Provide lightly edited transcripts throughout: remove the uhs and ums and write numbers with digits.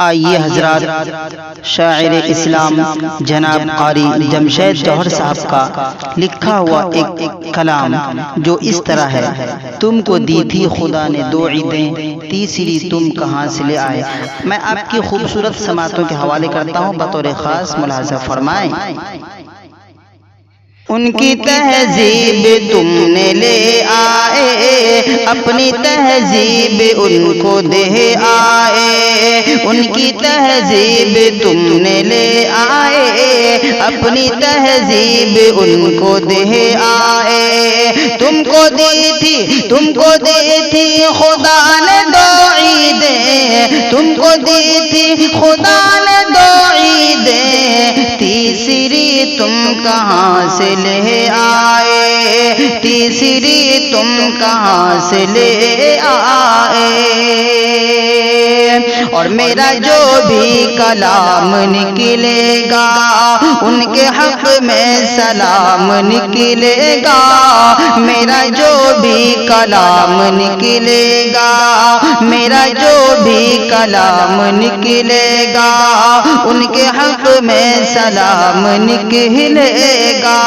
آئیے حضرات، شاعر اسلام جناب قاری جمشید جوہر صاحب کا لکھا ہوا ایک کلام جو اس طرح ہے: تم کو دی تھی خدا نے دو عیدیں، تیسری تم کہاں سے لے آئے۔ میں آپ کی خوبصورت سماعتوں کے حوالے کرتا ہوں، بطور خاص ملاحظہ فرمائیں۔ ان کی تہذیب تم نے لے آئے، اپنی تہذیب ان کو دے آئے۔ ان کی تہذیب تم نے لے آئے، اپنی تہذیب ان کو دے آئے۔ تم کو دی تھی خدا نے دو عیدیں، تم کو دی تھی خدا نے دو عیدیں، تیسری تم کہاں سے لے آئے، تیسری تم کہاں سے لے آئے۔ اور میرا جو بھی کلام نکلے گا ان کے حق میں سلام نکلے گا، میرا جو بھی کلام نکلے گا، میرا جو بھی کلام نکلے گا ان کے حق میں سلام نکلے گا۔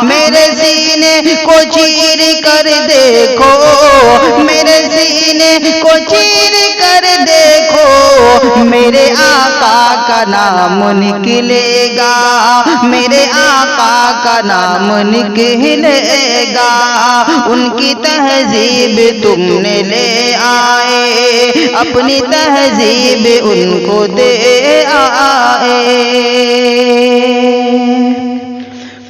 میرے سینے کو چیر کر دیکھو، میرے سینے کو چیر کر دیکھو، میرے آقا کا نام نکلے گا، میرے آقا کا نام نکلے گا۔ ان کی تہذیب تم نے لے آئے، اپنی تہذیب ان کو دے آئے۔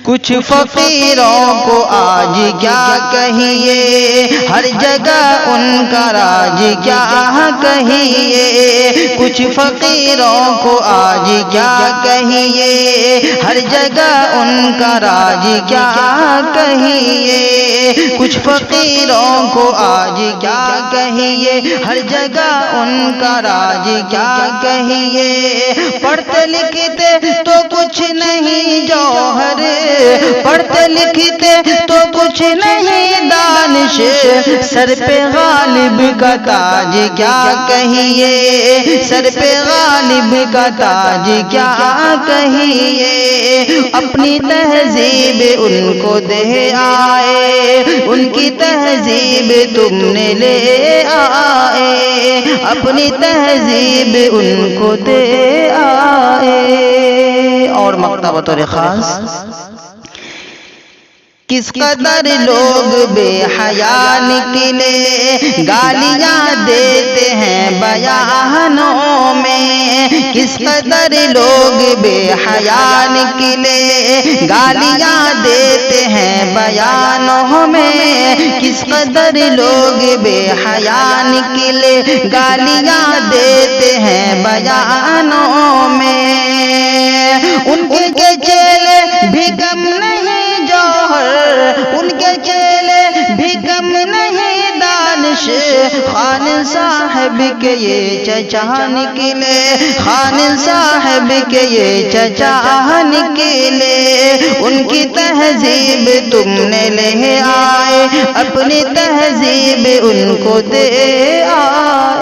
کچھ فقیروں کو آج کیا کہیے، ہر جگہ ان کا راج کیا کہیے۔ کچھ فقیروں کو آج کیا کہیے، ہر جگہ ان کا راج کیا کہیے۔ کچھ فقیروں کو آج کیا کہیے، ہر جگہ ان کا راج کیا کہیے۔ پڑھتے لکھتے تو کچھ نہیں جوہر، پڑھتے لکھتے تو کچھ نہیں دانش، سر پہ غالب کا تاج کیا کہیے، سر پہ غالب کا تاج کیا کہیے۔ اپنی تہذیب ان کو دے آئے، ان کی تہذیب تم نے لے آئے، اپنی تہذیب ان کو دے آئے۔ اور مقطع بطور خاص: کس قدر لوگ بے حیا نکلے، گالیاں دیتے ہیں بیانوں میں۔ کس قدر لوگ بے حیا نکلے، گالیاں دیتے ہیں بیانوں میں۔ کس قدر لوگ بے حیا نکلے، گالیاں دیتے ہیں بیانوں میں۔ ان کے چیلے بھی کم نہیں جوہر، ان کے چیلے بھی کم نہیں دانش، خان صاحب کے یہ چچا نکلے، خان صاحب کے یہ چچا نکلے۔ ان کی تہذیب تم نے لے آئے، اپنی تہذیب ان کو دے آئے۔